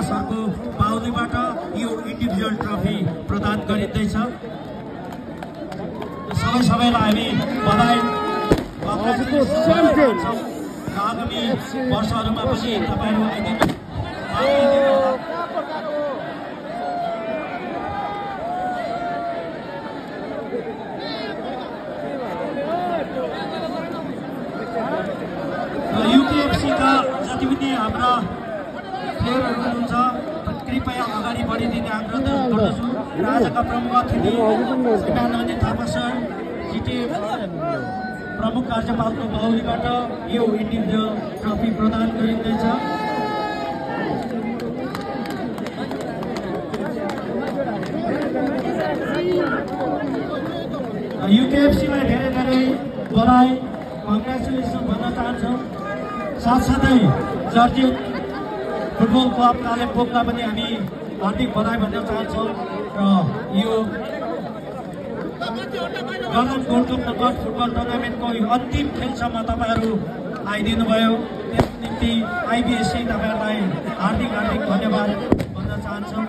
सरको बाहुलीबाट यो इन्डिभिजुअल ट्रफी प्रदान गरिँदैछ। सबैलाई हामी बधाई आगामी वर्षहरूमा पनि तपाईहरु यूकेएफसी का जति पनि हाम्रा प्लेयरहरू हुनुहुन्छ कृपया अगाडि बढिदिने आग्रह गर्दछु। आजका प्रमुख अतिथि श्रीमान अनिल थापा सर जिटिए प्रमुख कार्यपालको बाहुलीबाट यो इन्डिभिजुअल ट्रफी प्रदान गरिँदैछ। यूकेएफसीलाई धेरै बधाई कङ्ग्रेचुलेसन भन्न चाहन्छौँ। साथसाथै जर्जित फुटबल क्लब कालेबुङलाई पनि हामी हार्दिक बधाई भन्न चाहन्छौँ र यो गगन गोल्डकप नगद फुटबल टुर्नामेन्टको अन्तिम खेलसम्म तपाईहरु आइदिनु भयो। त्यस निम्ति आइबिएससी तपाईहरुलाई हार्दिक धन्यवाद भन्न चाहन्छौँ।